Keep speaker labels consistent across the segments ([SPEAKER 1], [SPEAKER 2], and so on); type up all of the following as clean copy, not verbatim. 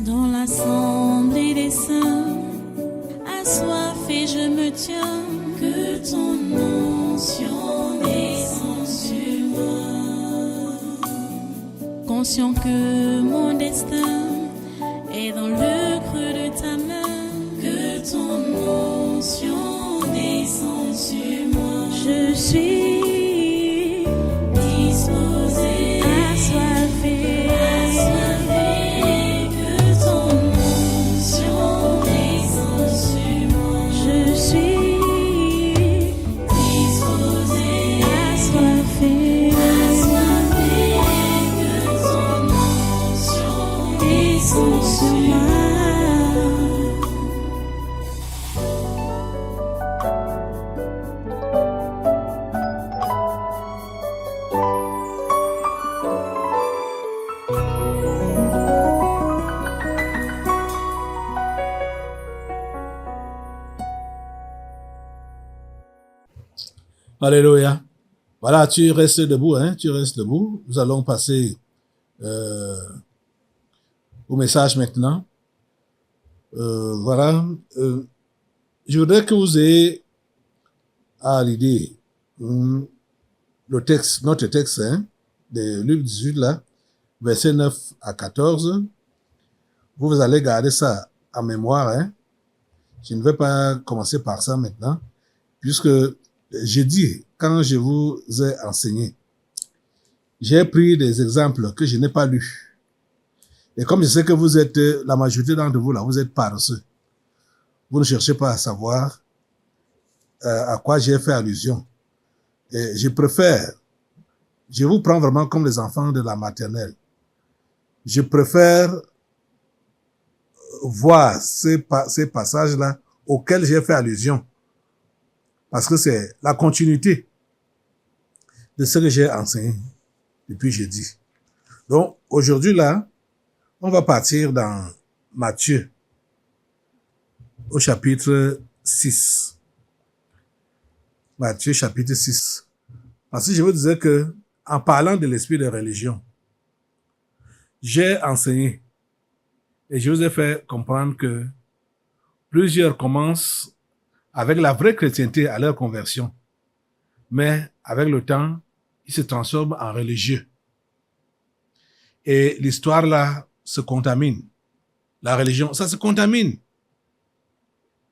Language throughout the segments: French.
[SPEAKER 1] Dans l'assemblée des saints, assoiffé je me tiens, que ton onction descende sur moi. Conscient que mon destin est dans le creux de ta main, que ton onction descende sur moi. Je suis disposé, assoiffé, que ton onction descende sur moi. Je suis disposé, assoiffé, que ton onction descende sur moi.
[SPEAKER 2] Alléluia. Voilà, tu restes debout, hein, tu restes debout. Nous allons passer au message maintenant. Voilà. Je voudrais que vous ayez à l'idée le texte, notre texte, hein, de Luc 18, là, versets 9 à 14. Vous allez garder ça en mémoire, hein. Je ne vais pas commencer par ça maintenant, puisque j'ai dit, quand je vous ai enseigné, j'ai pris des exemples que je n'ai pas lus. Et comme je sais que vous êtes, la majorité d'entre vous là, vous êtes paresseux. Vous ne cherchez pas à savoir à quoi j'ai fait allusion. Et je vous prends vraiment comme les enfants de la maternelle. Je préfère voir ces passages-là auxquels j'ai fait allusion. Parce que c'est la continuité de ce que j'ai enseigné depuis jeudi. Donc, aujourd'hui, là, on va partir dans Matthieu, au chapitre 6. Matthieu, chapitre 6. Parce que je vous disais que, en parlant de l'esprit de religion, j'ai enseigné et je vous ai fait comprendre que plusieurs commencent avec la vraie chrétienté à leur conversion. Mais avec le temps, ils se transforment en religieux. Et l'histoire là se contamine. La religion, ça se contamine.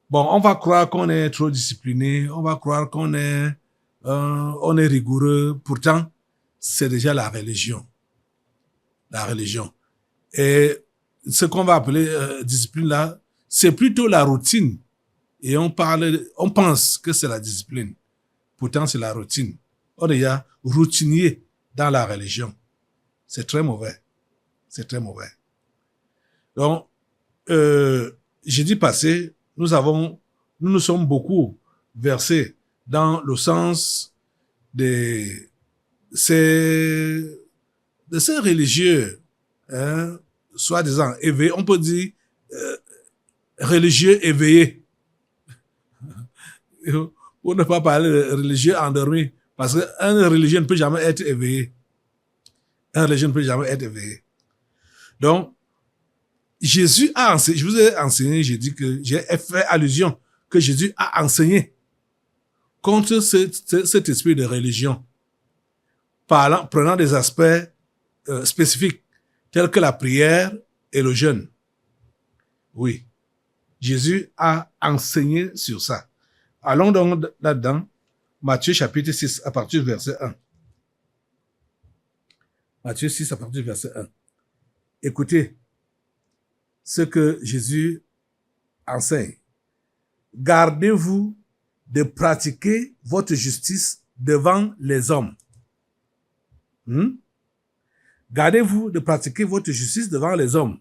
[SPEAKER 2] Bon, on va croire qu'on est trop discipliné, on va croire qu'on est rigoureux. Pourtant, c'est déjà la religion. La religion. Et ce qu'on va appeler discipline là, c'est plutôt la routine. Et on pense que c'est la discipline. Pourtant, c'est la routine. On est déjà routinier dans la religion. C'est très mauvais. C'est très mauvais. Donc, jeudi passé, nous nous sommes beaucoup versés dans le sens de ces religieux, hein, soi-disant éveillés. On peut dire religieux éveillés. Pour ne pas parler de religieux endormi, parce qu'un religieux ne peut jamais être éveillé. Un religieux ne peut jamais être éveillé. Donc, Jésus a enseigné, je vous ai enseigné, j'ai dit que j'ai fait allusion que Jésus a enseigné contre cet esprit de religion, prenant des aspects spécifiques, tels que la prière et le jeûne. Oui, Jésus a enseigné sur ça. Allons donc là-dedans, Matthieu chapitre 6, à partir du verset 1. Matthieu 6, à partir du verset 1. Écoutez ce que Jésus enseigne. Gardez-vous de pratiquer votre justice devant les hommes. Gardez-vous de pratiquer votre justice devant les hommes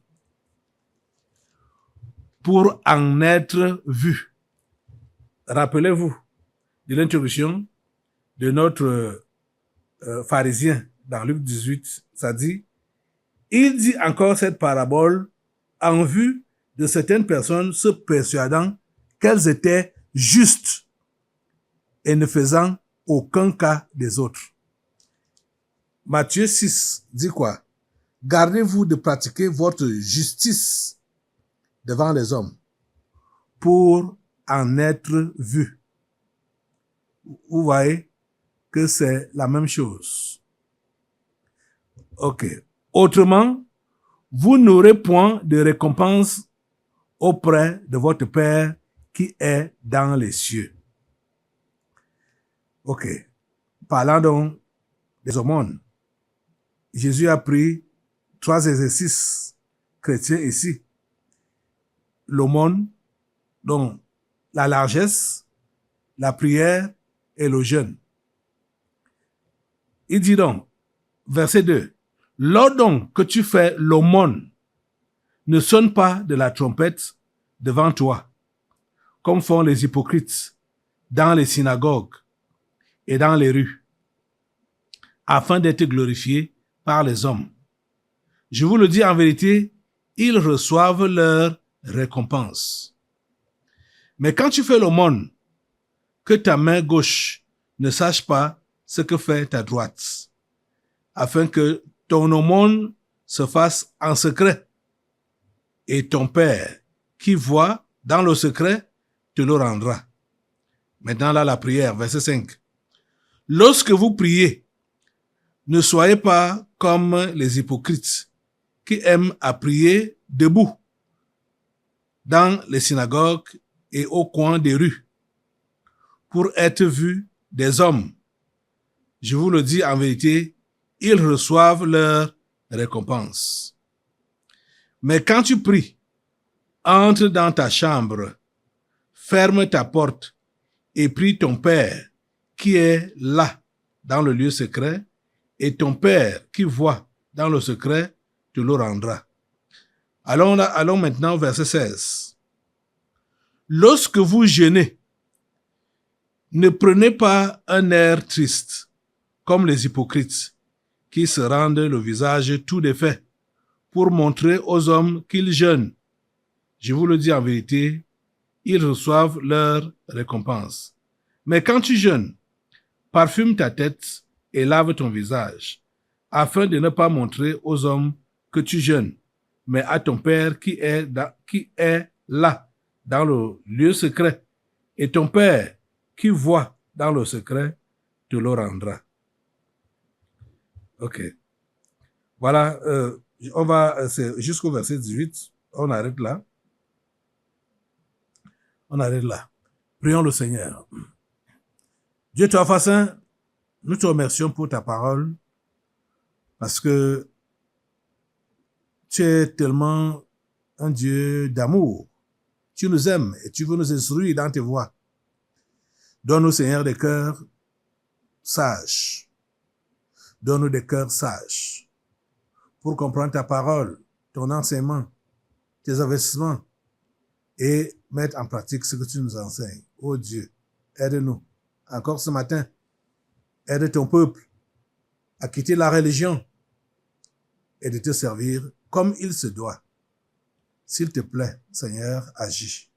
[SPEAKER 2] pour en être vu. Rappelez-vous de l'introduction de notre pharisien dans Luc 18, ça dit, il dit encore cette parabole en vue de certaines personnes se persuadant qu'elles étaient justes et ne faisant aucun cas des autres. Matthieu 6 dit quoi? Gardez-vous de pratiquer votre justice devant les hommes pour en être vu. Vous voyez que c'est la même chose. Ok. Autrement, vous n'aurez point de récompense auprès de votre Père qui est dans les cieux. Ok. Parlant donc des aumônes, Jésus a pris 3 exercices chrétiens ici. L'aumône, donc la largesse, la prière et le jeûne. Il dit donc, verset 2, « Lors donc que tu fais l'aumône, ne sonne pas de la trompette devant toi, comme font les hypocrites dans les synagogues et dans les rues, afin d'être glorifiés par les hommes. Je vous le dis en vérité, ils reçoivent leur récompense. Mais quand tu fais l'aumône, que ta main gauche ne sache pas ce que fait ta droite, afin que ton aumône se fasse en secret, et ton Père, qui voit dans le secret, te le rendra. » Maintenant là, la prière, verset 5. « Lorsque vous priez, ne soyez pas comme les hypocrites, qui aiment à prier debout, dans les synagogues et au coin des rues, pour être vus des hommes. Je vous le dis en vérité, ils reçoivent leur récompense. Mais quand tu pries, entre dans ta chambre, ferme ta porte et prie ton Père qui est là dans le lieu secret, et ton Père qui voit dans le secret te le rendra. » Allons maintenant au verset 16. « Lorsque vous jeûnez, ne prenez pas un air triste, comme les hypocrites, qui se rendent le visage tout défait, pour montrer aux hommes qu'ils jeûnent. Je vous le dis en vérité, ils reçoivent leur récompense. Mais quand tu jeûnes, parfume ta tête et lave ton visage, afin de ne pas montrer aux hommes que tu jeûnes, mais à ton Père qui est là, dans le lieu secret, et ton Père qui voit dans le secret te le rendra. » Ok. Voilà, on va jusqu'au verset 18. On arrête là. Prions le Seigneur. Dieu Tout Saint, nous te remercions pour ta parole, parce que tu es tellement un Dieu d'amour. Tu nous aimes et tu veux nous instruire dans tes voies. Donne-nous, Seigneur, des cœurs sages. Donne-nous des cœurs sages pour comprendre ta parole, ton enseignement, tes investissements et mettre en pratique ce que tu nous enseignes. Oh Dieu, aide-nous. Encore ce matin, aide ton peuple à quitter la religion et de te servir comme il se doit. S'il te plaît, Seigneur, agis.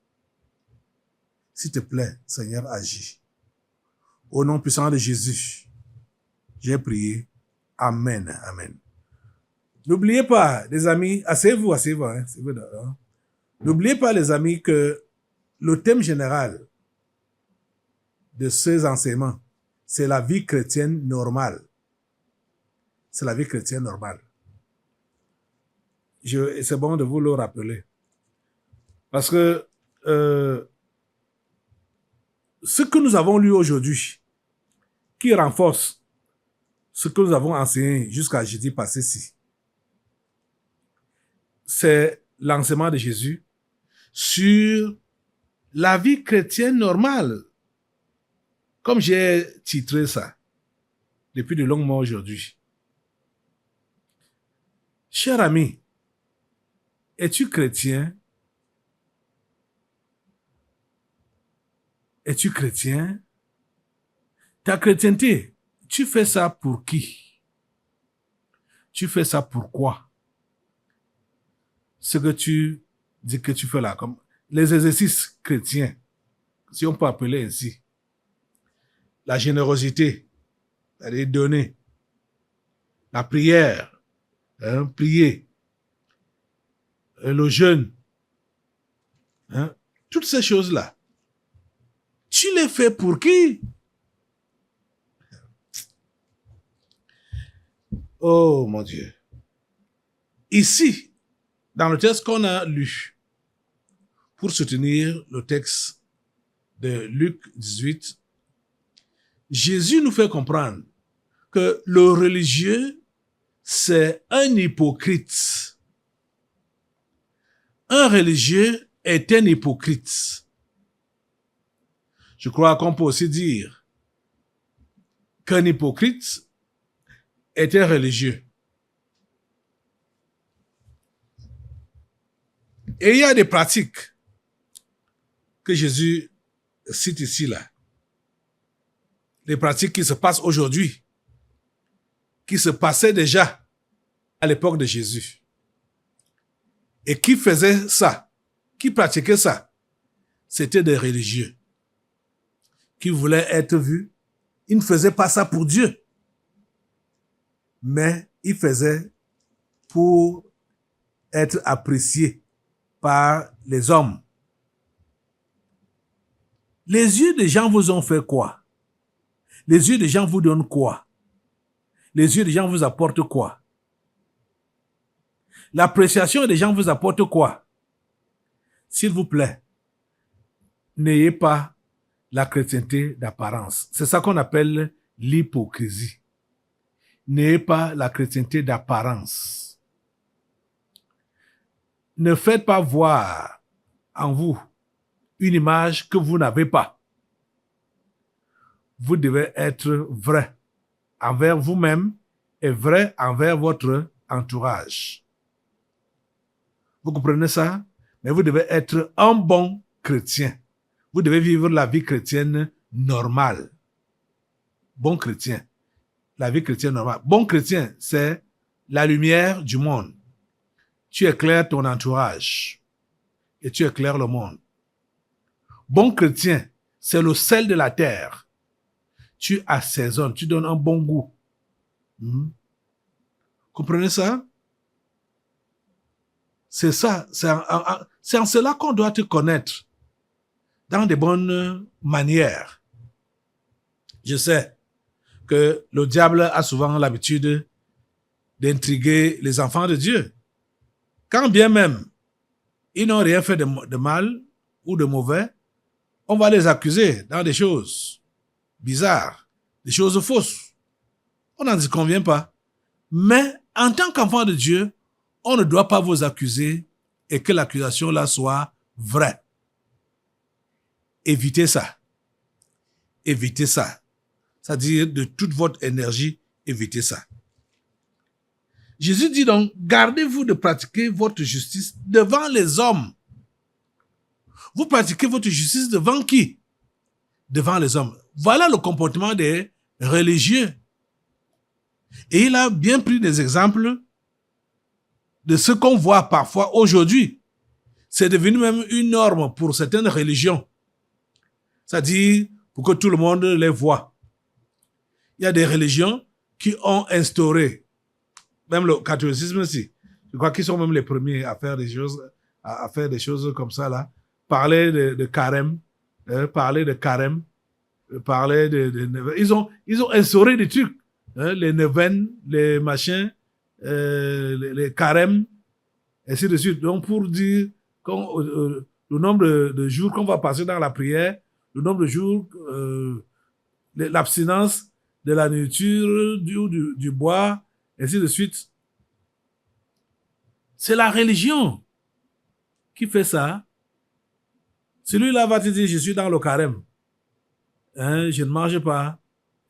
[SPEAKER 2] S'il te plaît, Seigneur, agis. Au nom puissant de Jésus, j'ai prié. Amen. Amen. N'oubliez pas, les amis, asseyez-vous, hein, N'oubliez pas, les amis, que le thème général de ces enseignements, c'est la vie chrétienne normale. C'est la vie chrétienne normale. C'est bon de vous le rappeler. Parce que ce que nous avons lu aujourd'hui, qui renforce ce que nous avons enseigné jusqu'à jeudi passé-ci, c'est l'enseignement de Jésus sur la vie chrétienne normale. Comme j'ai titré ça depuis de longs mois aujourd'hui. Cher ami, es-tu chrétien? Es-tu chrétien? Ta chrétienté, tu fais ça pour qui? Tu fais ça pourquoi? Ce que tu dis que tu fais là, comme les exercices chrétiens, si on peut appeler ainsi. La générosité, c'est-à-dire donner. La prière, prier, le jeûne, toutes ces choses-là, tu les fais pour qui? Oh mon Dieu. Ici, dans le texte qu'on a lu, pour soutenir le texte de Luc 18, Jésus nous fait comprendre que le religieux, c'est un hypocrite. Un religieux est un hypocrite. Je crois qu'on peut aussi dire qu'un hypocrite est un religieux. Et il y a des pratiques que Jésus cite ici, là. Les pratiques qui se passent aujourd'hui, qui se passaient déjà à l'époque de Jésus. Et qui faisaient ça, qui pratiquaient ça, c'était des religieux qui voulaient être vus. Ils ne faisaient pas ça pour Dieu, mais ils faisaient pour être appréciés par les hommes. Les yeux des gens vous ont fait quoi? Les yeux des gens vous donnent quoi? Les yeux des gens vous apportent quoi? L'appréciation des gens vous apporte quoi? S'il vous plaît, n'ayez pas la chrétienté d'apparence. C'est ça qu'on appelle l'hypocrisie. N'ayez pas la chrétienté d'apparence. Ne faites pas voir en vous une image que vous n'avez pas. Vous devez être vrai envers vous-même et vrai envers votre entourage. Vous comprenez ça? Mais vous devez être un bon chrétien. Vous devez vivre la vie chrétienne normale. Bon chrétien. La vie chrétienne normale. Bon chrétien, c'est la lumière du monde. Tu éclaires ton entourage et tu éclaires le monde. Bon chrétien, c'est le sel de la terre. Tu assaisonnes, tu donnes un bon goût. Comprenez ça? C'est ça, c'est en cela qu'on doit te connaître, dans de bonnes manières. Je sais que le diable a souvent l'habitude d'intriguer les enfants de Dieu. Quand bien même ils n'ont rien fait de mal ou de mauvais, on va les accuser dans des choses bizarres, des choses fausses. On n'en convient pas. Mais en tant qu'enfant de Dieu, on ne doit pas vous accuser et que l'accusation là soit vraie. Évitez ça. Évitez ça. C'est-à-dire de toute votre énergie, évitez ça. Jésus dit donc, gardez-vous de pratiquer votre justice devant les hommes. Vous pratiquez votre justice devant qui? Devant les hommes. Voilà le comportement des religieux. Et il a bien pris des exemples de ce qu'on voit parfois aujourd'hui. C'est devenu même une norme pour certaines religions. C'est-à-dire pour que tout le monde les voit. Il y a des religions qui ont instauré, même le catholicisme aussi, je crois qu'ils sont même les premiers à faire des choses comme ça là. Parler de carême, parler de carême, parler de ils ont instauré des trucs, les neuvaines, les machins, les carèmes, et ainsi de suite. Donc pour dire le nombre de jours qu'on va passer dans la prière, le nombre de jours, l'abstinence de la nourriture, du bois, et ainsi de suite. C'est la religion qui fait ça. Celui-là va te dire, je suis dans le carême. Je ne mange pas.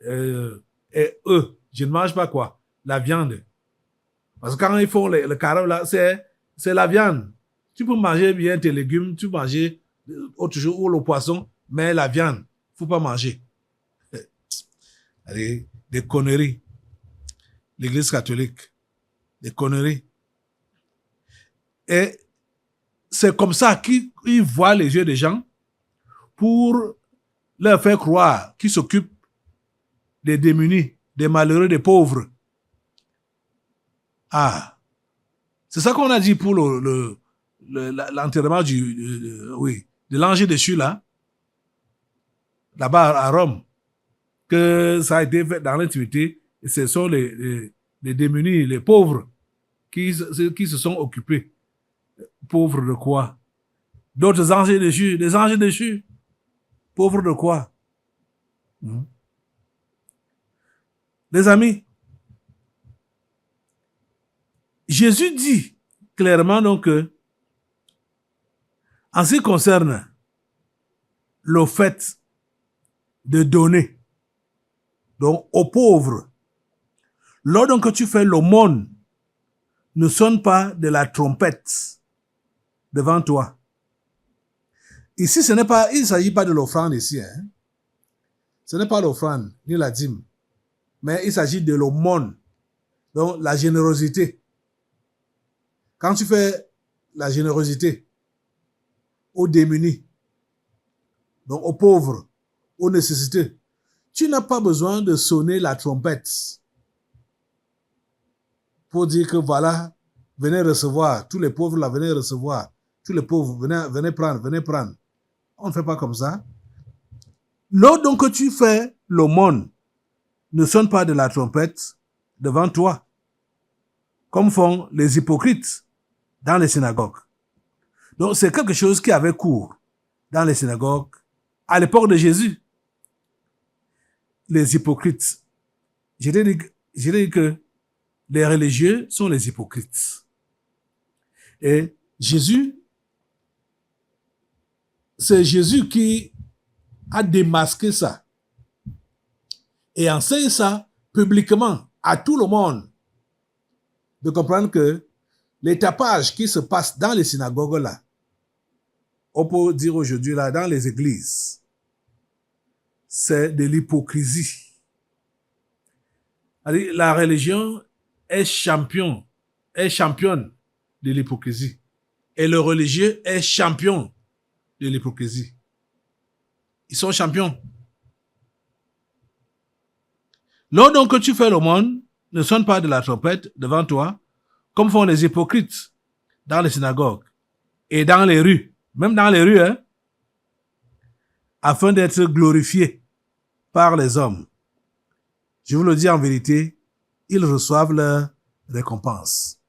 [SPEAKER 2] Et eux, je ne mange pas quoi? La viande. Parce que quand ils font le carême, là, c'est la viande. Tu peux manger bien tes légumes, tu peux manger autre chose, ou le poisson, mais la viande, faut pas manger. Allez, des conneries. L'église catholique. Des conneries. Et c'est comme ça qu'ils voient les yeux des gens pour leur faire croire qu'ils s'occupent des démunis, des malheureux, des pauvres. Ah, C'est ça qu'on a dit pour l'enterrement de l'ange déchu là, là-bas à Rome, que ça a été fait dans l'intimité. Et ce sont les démunis, les pauvres, qui se sont occupés. Pauvres de quoi? D'autres anges déchus, des anges déchus. Pauvres de quoi? Les amis, Jésus dit clairement donc que, en ce qui concerne le fait de donner, donc aux pauvres, lors donc que tu fais l'aumône, ne sonne pas de la trompette devant toi. Ici, il ne s'agit pas de l'offrande ici, hein. Ce n'est pas l'offrande, ni la dîme, mais il s'agit de l'aumône, donc la générosité. Quand tu fais la générosité aux démunis, donc aux pauvres, aux nécessités, tu n'as pas besoin de sonner la trompette pour dire que voilà, venez recevoir, tous les pauvres là, venez recevoir, tous les pauvres, venez prendre. On ne fait pas comme ça. Lors donc que tu fais l'aumône, ne sonne pas de la trompette devant toi, comme font les hypocrites dans les synagogues. Donc c'est quelque chose qui avait cours dans les synagogues à l'époque de Jésus. Les hypocrites. Je dirais que les religieux sont les hypocrites. Et Jésus, c'est Jésus qui a démasqué ça et enseigne ça publiquement à tout le monde, de comprendre que les tapages qui se passent dans les synagogues là, on peut dire aujourd'hui là, dans les églises, c'est de l'hypocrisie. La religion est championne de l'hypocrisie. Et le religieux est champion de l'hypocrisie. Ils sont champions. Lors donc que tu fais l'aumône, ne sonne pas de la trompette devant toi, comme font les hypocrites dans les synagogues et dans les rues, même dans les rues, hein, afin d'être glorifiés par les hommes. Je vous le dis en vérité, ils reçoivent leur récompense.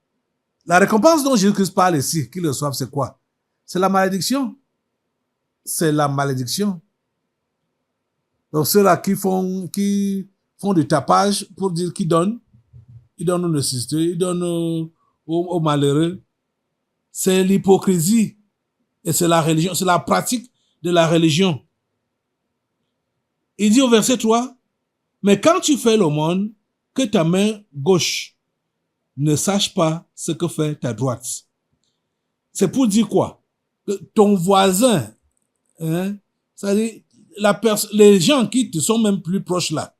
[SPEAKER 2] La récompense dont Jésus-Christ parle ici, qu'ils reçoivent, c'est quoi? C'est la malédiction. C'est la malédiction. Donc ceux-là qui font du tapage pour dire qu'ils donnent, ils donnent aux nécessités, ils donnent aux malheureux. C'est l'hypocrisie. Et c'est la religion, c'est la pratique de la religion. Il dit au verset 3, mais quand tu fais l'aumône, que ta main gauche ne sache pas ce que fait ta droite. C'est pour dire quoi? Que ton voisin, hein, c'est-à-dire les gens qui te sont même plus proches là,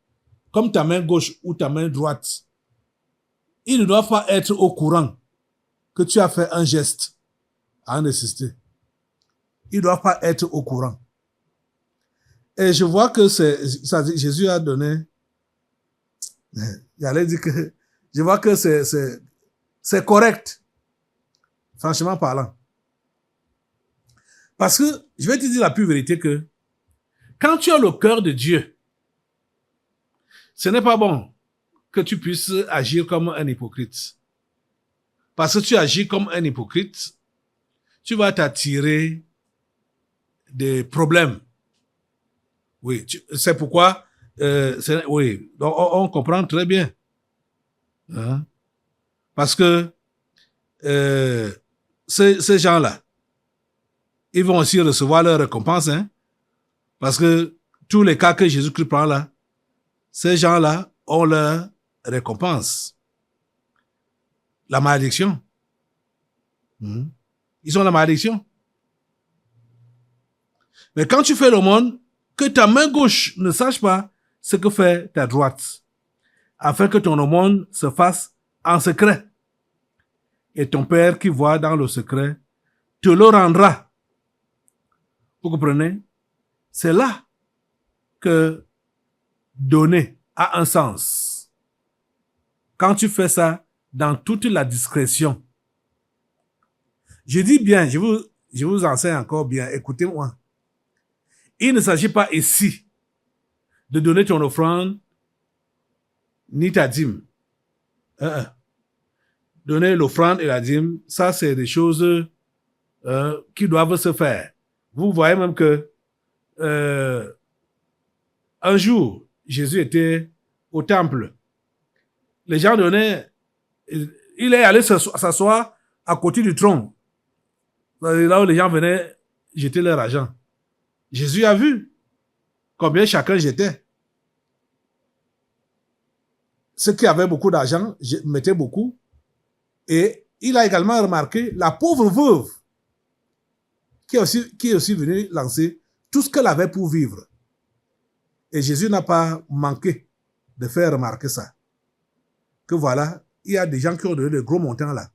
[SPEAKER 2] comme ta main gauche ou ta main droite, ils ne doivent pas être au courant que tu as fait un geste à nécessité. Ils ne doivent pas être au courant. Et je vois que Jésus a donné, j'allais dire que, je vois que c'est correct, franchement parlant. Parce que, je vais te dire la pure vérité que, quand tu as le cœur de Dieu, ce n'est pas bon que tu puisses agir comme un hypocrite. Parce que tu agis comme un hypocrite, tu vas t'attirer des problèmes. Oui, c'est pourquoi, oui, donc on comprend très bien. Hein? Parce que ces gens-là, ils vont aussi recevoir leur récompense, hein? Parce que tous les cas que Jésus-Christ prend là, ces gens-là ont leur récompense. La malédiction. Ils ont la malédiction. Mais quand tu fais l'aumône, que ta main gauche ne sache pas ce que fait ta droite, afin que ton aumône se fasse en secret. Et ton Père qui voit dans le secret te le rendra. Vous comprenez? C'est là que donner a un sens. Quand tu fais ça dans toute la discrétion, Je dis bien, je vous enseigne encore bien, écoutez-moi. Il ne s'agit pas ici de donner ton offrande ni ta dîme. Donner l'offrande et la dîme, ça c'est des choses qui doivent se faire. Vous voyez même que un jour, Jésus était au temple. Les gens donnaient, il est allé s'asseoir à côté du trône, là où les gens venaient jeter leur argent. Jésus a vu combien chacun jetait. Ceux qui avaient beaucoup d'argent mettaient beaucoup. Et il a également remarqué la pauvre veuve qui est aussi venue lancer tout ce qu'elle avait pour vivre. Et Jésus n'a pas manqué de faire remarquer ça. Que voilà, il y a des gens qui ont donné de gros montants là.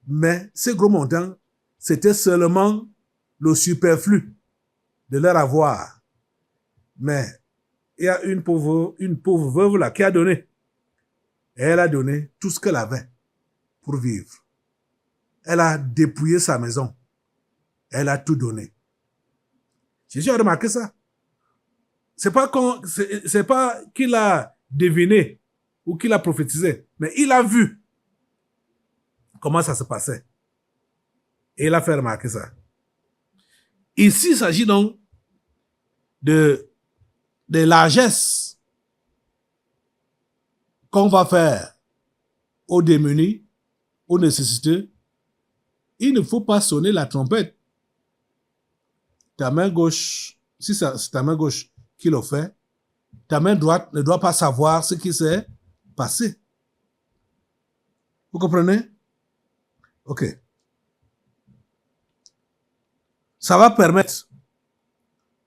[SPEAKER 2] Mais ces gros montants, c'était seulement le superflu de leur avoir. Mais il y a une pauvre veuve là qui a donné. Et elle a donné tout ce qu'elle avait pour vivre. Elle a dépouillé sa maison. Elle a tout donné. Jésus a remarqué ça. C'est pas qu'il a deviné ou qu'il a prophétisé, mais il a vu comment ça se passait. Et il a fait remarquer ça. Ici, il s'agit donc de largesses qu'on va faire aux démunis, aux nécessiteux. Il ne faut pas sonner la trompette. Ta main gauche, si c'est ta main gauche qui le fait, ta main droite ne doit pas savoir ce qui s'est passé. Vous comprenez? Ok. Ça va permettre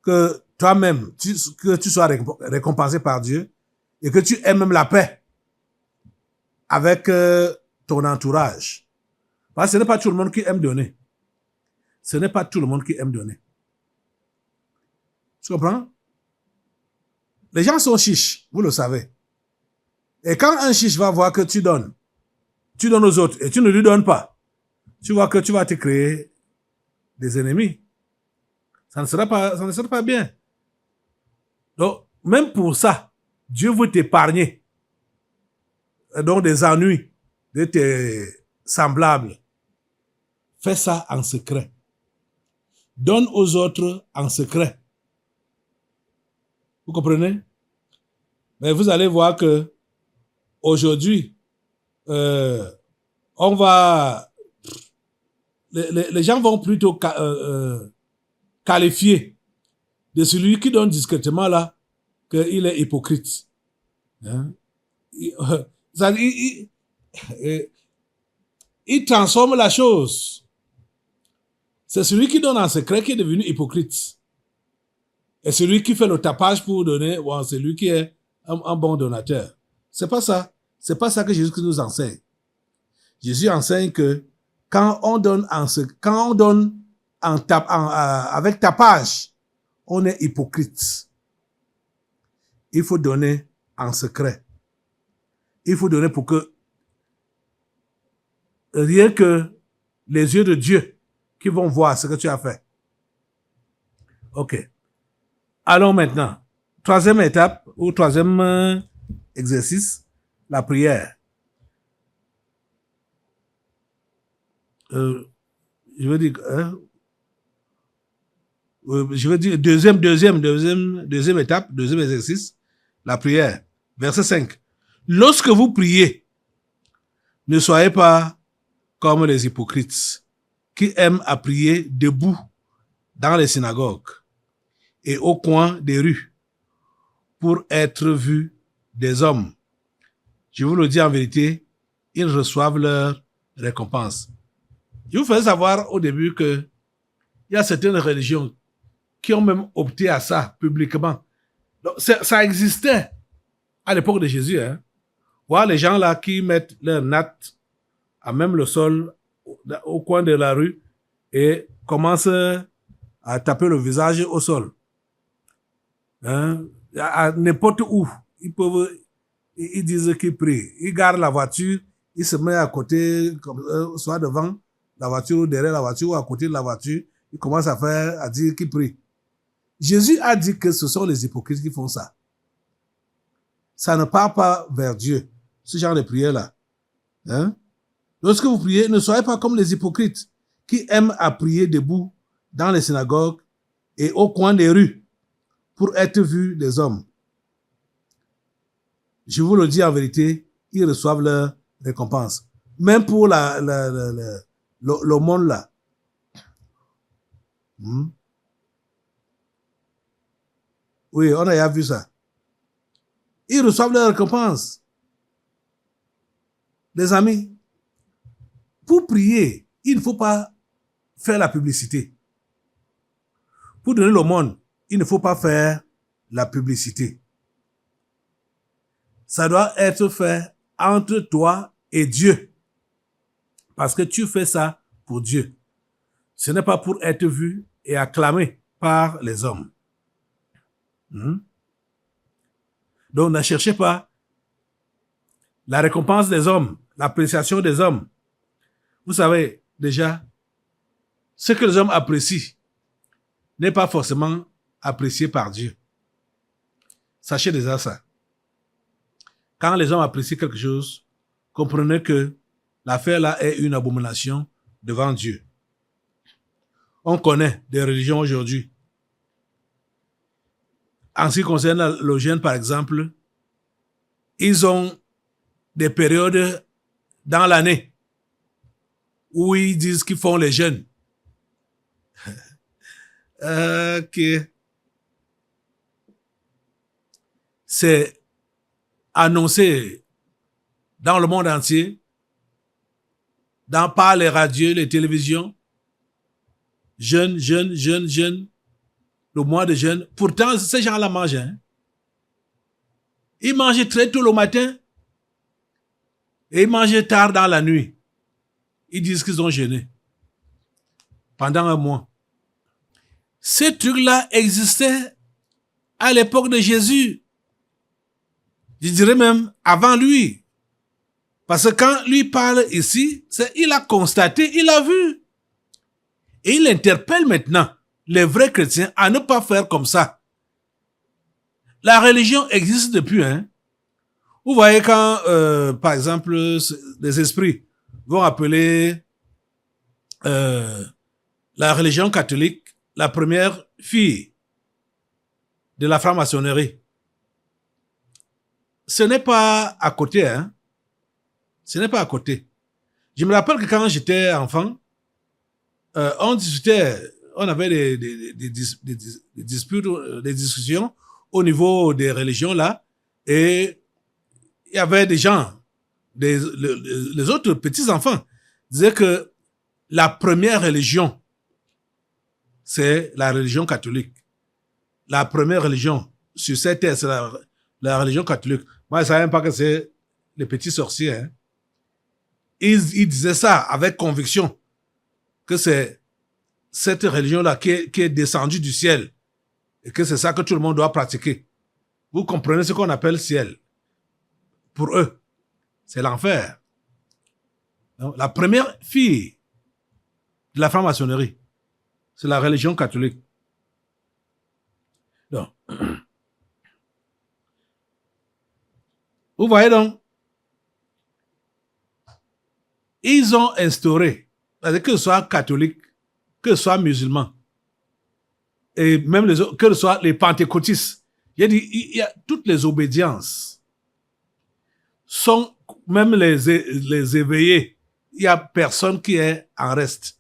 [SPEAKER 2] que toi-même, que tu sois récompensé par Dieu et que tu aies même la paix avec ton entourage. Parce que ce n'est pas tout le monde qui aime donner. Ce n'est pas tout le monde qui aime donner. Tu comprends? Les gens sont chiches, vous le savez. Et quand un chiche va voir que tu donnes aux autres et tu ne lui donnes pas, tu vois que tu vas te créer des ennemis. Ça ne sera pas bien. Donc, même pour ça, Dieu veut t'épargner donc des ennuis de tes semblables. Fais ça en secret. Donne aux autres en secret. Vous comprenez? Mais vous allez voir que aujourd'hui, on va... Les gens vont plutôt qualifier de celui qui donne discrètement là qu'il est hypocrite. Hein? Il transforme la chose. C'est celui qui donne en secret qui est devenu hypocrite. Et celui qui fait le tapage pour donner, bon, c'est lui qui est un bon donateur. C'est pas ça. C'est pas ça que Jésus nous enseigne. Jésus enseigne que quand on donne avec tapage, on est hypocrite. Il faut donner en secret. Il faut donner pour que rien que les yeux de Dieu qui vont voir ce que tu as fait. Ok. Allons maintenant. Troisième étape ou troisième exercice, la prière. Je veux dire deuxième étape, deuxième exercice, la prière. Verset 5. Lorsque vous priez, ne soyez pas comme les hypocrites qui aiment à prier debout dans les synagogues et au coin des rues pour être vus des hommes. Je vous le dis en vérité, ils reçoivent leur récompense. Je vous fais savoir au début que il y a certaines religions qui ont même opté à ça publiquement. Donc, ça existait à l'époque de Jésus. Hein. Voir les gens là qui mettent leur natte à même le sol au coin de la rue et commencent à taper le visage au sol. Hein? À n'importe où, ils disent qu'ils prient. Ils gardent la voiture, ils se mettent à côté, soit devant la voiture ou derrière la voiture ou à côté de la voiture, ils commencent à dire qu'ils prient. Jésus a dit que ce sont les hypocrites qui font ça. Ça ne part pas vers Dieu, ce genre de prière-là. Hein? Lorsque vous priez, ne soyez pas comme les hypocrites qui aiment à prier debout dans les synagogues et au coin des rues pour être vus des hommes. Je vous le dis en vérité, ils reçoivent leur récompense. Même pour le monde là. Oui, on a déjà vu ça. Ils reçoivent leur récompense. Les amis, pour prier, il ne faut pas faire la publicité. Pour donner le monde, il ne faut pas faire la publicité. Ça doit être fait entre toi et Dieu. Parce que tu fais ça pour Dieu. Ce n'est pas pour être vu et acclamé par les hommes. Donc, ne cherchez pas la récompense des hommes, l'appréciation des hommes. Vous savez, déjà, ce que les hommes apprécient n'est pas forcément apprécié par Dieu. Sachez déjà ça. Quand les hommes apprécient quelque chose, comprenez que l'affaire là est une abomination devant Dieu. On connaît des religions aujourd'hui. En ce qui concerne le jeûne, par exemple, ils ont des périodes dans l'année où ils disent qu'ils font les jeûnes. Ok. C'est annoncé dans le monde entier, par les radios, les télévisions. Jeûne, le mois de jeûne. Pourtant, ces gens-là mangent. Hein? Ils mangent très tôt le matin et ils mangent tard dans la nuit. Ils disent qu'ils ont jeûné pendant un mois. Ces trucs-là existaient à l'époque de Jésus. Je dirais même avant lui. Parce que quand lui parle ici, il a constaté, il a vu. Et il interpelle maintenant les vrais chrétiens à ne pas faire comme ça. La religion existe depuis. Hein? Vous voyez quand, par exemple, les esprits vont appeler la religion catholique la première fille de la franc-maçonnerie. Ce n'est pas à côté. Hein? Ce n'est pas à côté. Je me rappelle que quand j'étais enfant, on discutait, on avait des disputes, des discussions au niveau des religions là, et il y avait des gens, les autres petits-enfants disaient que la première religion, c'est la religion catholique. La première religion sur cette terre, c'est la religion catholique. Moi, je ne savais même pas que c'est les petits sorciers. Hein. Ils disaient ça avec conviction, que c'est cette religion-là qui est descendue du ciel et que c'est ça que tout le monde doit pratiquer. Vous comprenez ce qu'on appelle ciel. Pour eux, c'est l'enfer. Donc, la première fille de la franc-maçonnerie, c'est la religion catholique. Donc, vous voyez donc, ils ont instauré, que ce soit catholique, que ce soit musulman, et même que ce soit les pentecôtistes, il y a toutes les obédiences sont, même les éveillés, il n'y a personne qui est en reste.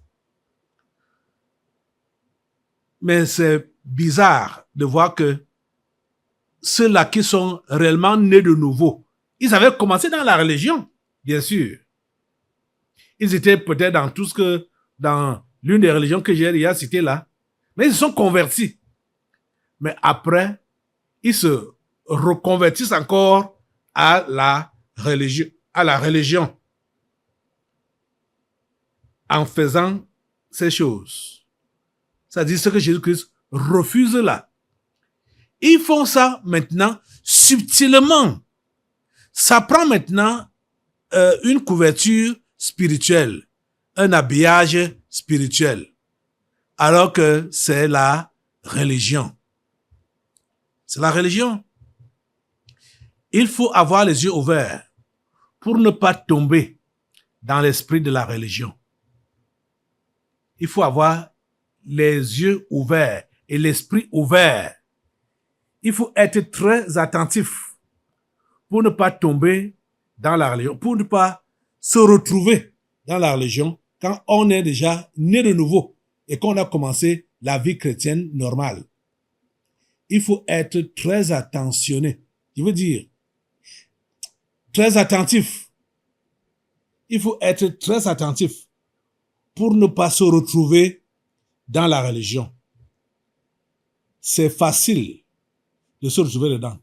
[SPEAKER 2] Mais c'est bizarre de voir que ceux-là qui sont réellement nés de nouveau, ils avaient commencé dans la religion, bien sûr. Ils étaient peut-être dans l'une des religions que j'ai déjà citées là, mais ils se sont convertis. Mais après, ils se reconvertissent encore à la religion, en faisant ces choses. C'est-à-dire ce que Jésus-Christ refuse là. Ils font ça maintenant subtilement. Ça prend maintenant une couverture spirituelle. un habillage spirituel, alors que c'est la religion. C'est la religion. Il faut avoir les yeux ouverts pour ne pas tomber dans l'esprit de la religion. Il faut avoir les yeux ouverts et l'esprit ouvert. Il faut être très attentif pour ne pas tomber dans la religion, pour ne pas se retrouver dans la religion quand on est déjà né de nouveau et qu'on a commencé la vie chrétienne normale. Il faut être très attentionné. Je veux dire, très attentif. Il faut être très attentif pour ne pas se retrouver dans la religion. C'est facile de se retrouver dedans,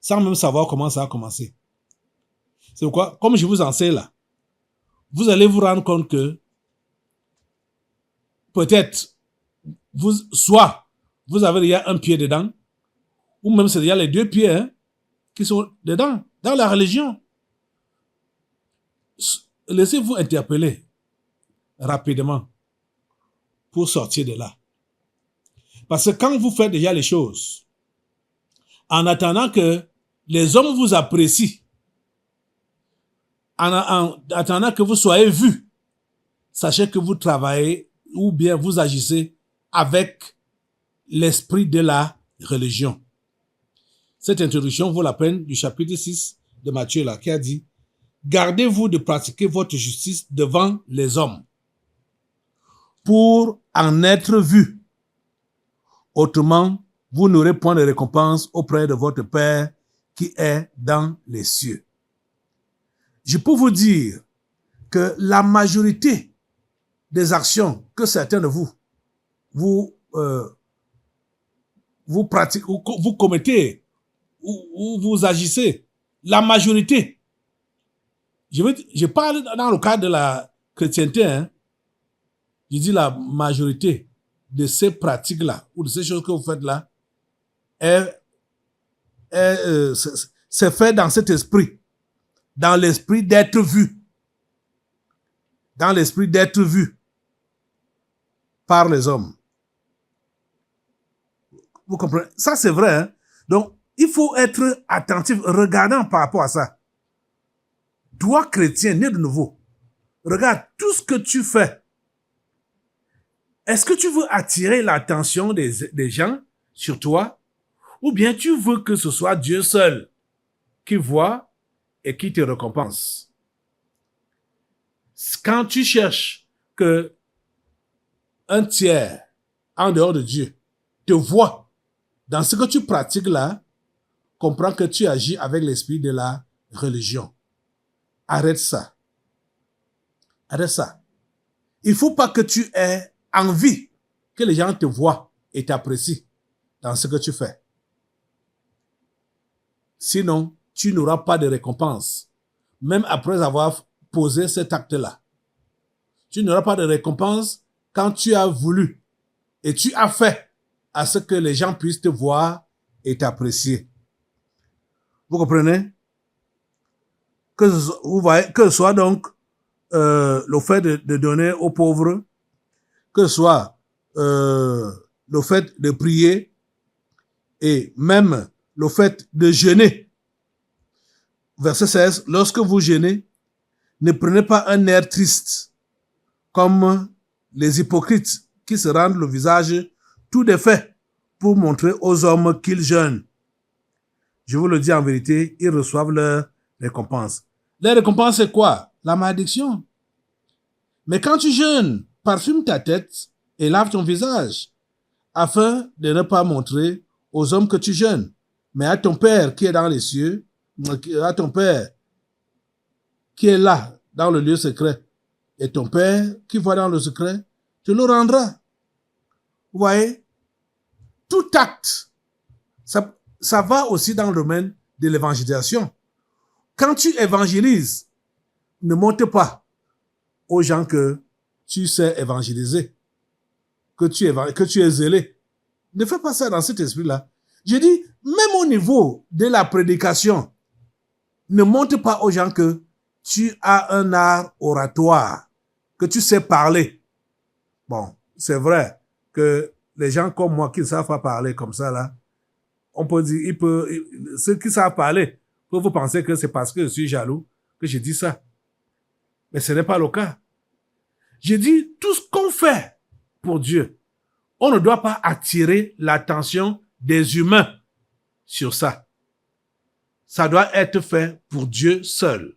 [SPEAKER 2] sans même savoir comment ça a commencé. C'est pourquoi, comme je vous enseigne là, vous allez vous rendre compte que peut-être, soit vous avez déjà un pied dedans, ou même c'est déjà les deux pieds qui sont dedans, dans la religion. Laissez-vous interpeller rapidement pour sortir de là. Parce que quand vous faites déjà les choses, en attendant que les hommes vous apprécient, en attendant que vous soyez vus, sachez que vous travaillez ou bien vous agissez avec l'esprit de la religion. Cette introduction vaut la peine du chapitre 6 de Matthieu là, qui a dit « Gardez-vous de pratiquer votre justice devant les hommes pour en être vus. Autrement, vous n'aurez point de récompense auprès de votre Père qui est dans les cieux. » Je peux vous dire que la majorité des actions que certains de vous pratiquez, ou vous commettez, ou vous agissez, la majorité, je parle dans le cadre de la chrétienté, je dis la majorité de ces pratiques-là, ou de ces choses que vous faites là, c'est fait dans cet esprit, dans l'esprit d'être vu, dans l'esprit d'être vu par les hommes. Vous comprenez? Ça, c'est vrai. Donc, il faut être attentif, regardant par rapport à ça. Toi, chrétien, né de nouveau, regarde tout ce que tu fais. Est-ce que tu veux attirer l'attention des gens sur toi? Ou bien tu veux que ce soit Dieu seul qui voit et qui te récompense? Quand tu cherches que un tiers en dehors de Dieu te voit dans ce que tu pratiques là, comprends que tu agis avec l'esprit de la religion. Arrête ça. Arrête ça. Il ne faut pas que tu aies envie que les gens te voient et t'apprécient dans ce que tu fais. Sinon, tu n'auras pas de récompense, même après avoir posé cet acte-là. Tu n'auras pas de récompense quand tu as voulu et tu as fait à ce que les gens puissent te voir et t'apprécier. Vous comprenez? Que ce soit donc le fait de donner aux pauvres, que ce soit le fait de prier et même le fait de jeûner. Verset 16, lorsque vous jeûnez, ne prenez pas un air triste, comme les hypocrites qui se rendent le visage tout défait pour montrer aux hommes qu'ils jeûnent. Je vous le dis en vérité, ils reçoivent leur récompense. Leur récompense, c'est quoi? La malédiction. Mais quand tu jeûnes, parfume ta tête et lave ton visage, afin de ne pas montrer aux hommes que tu jeûnes, mais à ton Père qui est dans les cieux, à ton Père qui est là, dans le lieu secret, et ton Père qui voit dans le secret, te le rendra. Vous voyez? Tout acte, ça va aussi dans le domaine de l'évangélisation. Quand tu évangélises, ne montre pas aux gens que tu sais évangéliser, que tu es zélé. Ne fais pas ça dans cet esprit-là. Je dis, même au niveau de la prédication, ne montre pas aux gens que tu as un art oratoire, que tu sais parler. Bon, c'est vrai que les gens comme moi qui ne savent pas parler comme ça, là, on peut dire, ceux qui savent parler peuvent vous penser que c'est parce que je suis jaloux que je dis ça. Mais ce n'est pas le cas. Je dis, tout ce qu'on fait pour Dieu, on ne doit pas attirer l'attention des humains sur ça. Ça doit être fait pour Dieu seul.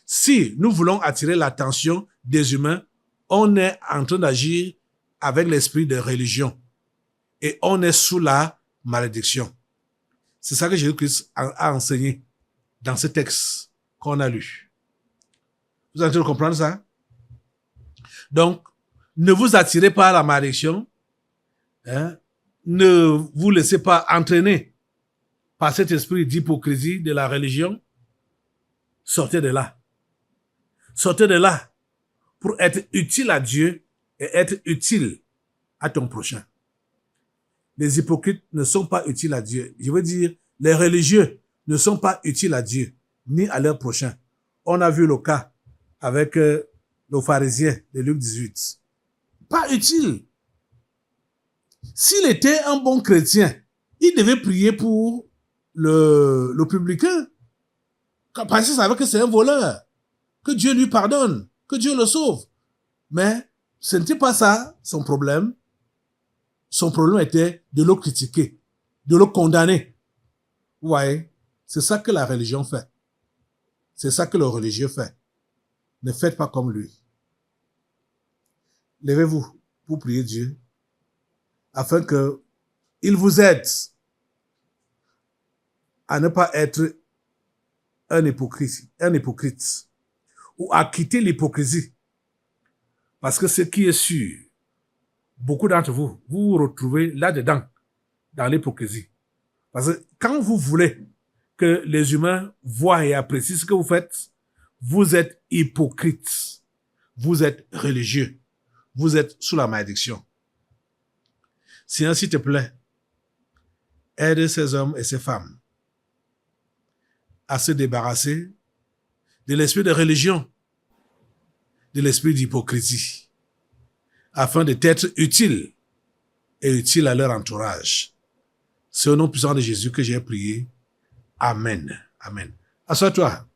[SPEAKER 2] Si nous voulons attirer l'attention des humains, on est en train d'agir avec l'esprit de religion. Et on est sous la malédiction. C'est ça que Jésus-Christ a enseigné dans ce texte qu'on a lu. Vous êtes en train de comprendre ça? Donc, ne vous attirez pas à la malédiction. Hein? Ne vous laissez pas entraîner par cet esprit d'hypocrisie de la religion. Sortez de là. Sortez de là pour être utile à Dieu et être utile à ton prochain. Les hypocrites ne sont pas utiles à Dieu. Je veux dire, les religieux ne sont pas utiles à Dieu, ni à leur prochain. On a vu le cas avec nos pharisiens de Luc 18. Pas utile. S'il était un bon chrétien, il devait prier pour le publicain. Parce qu'il savait que c'est un voleur. Que Dieu lui pardonne. Que Dieu le sauve. Mais ce n'était pas ça son problème. Son problème était de le critiquer, de le condamner. Vous voyez, c'est ça que la religion fait. C'est ça que le religieux fait. Ne faites pas comme lui. Levez-vous pour prier Dieu afin que il vous aide à ne pas être un hypocrite ou à quitter l'hypocrisie. Parce que ce qui est sûr, beaucoup d'entre vous, vous vous retrouvez là-dedans, dans l'hypocrisie. Parce que quand vous voulez que les humains voient et apprécient ce que vous faites, vous êtes hypocrite. Vous êtes religieux. Vous êtes sous la malédiction. Seigneur, s'il te plaît, aide ces hommes et ces femmes à se débarrasser de l'esprit de religion, de l'esprit d'hypocrisie, afin d'être utile et utile à leur entourage. C'est au nom puissant de Jésus que j'ai prié. Amen. Amen. Assois-toi.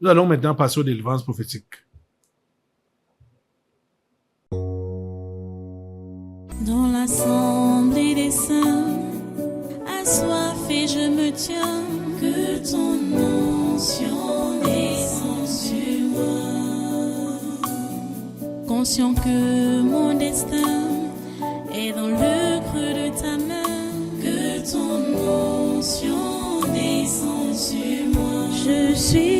[SPEAKER 2] Nous allons maintenant passer aux délivrances prophétiques.
[SPEAKER 1] Dans l'assemblée des saints, assoiffé je me tiens, que ton onction descende sur moi. Conscient que mon destin est dans le creux de ta main, que ton onction descende sur moi. Je suis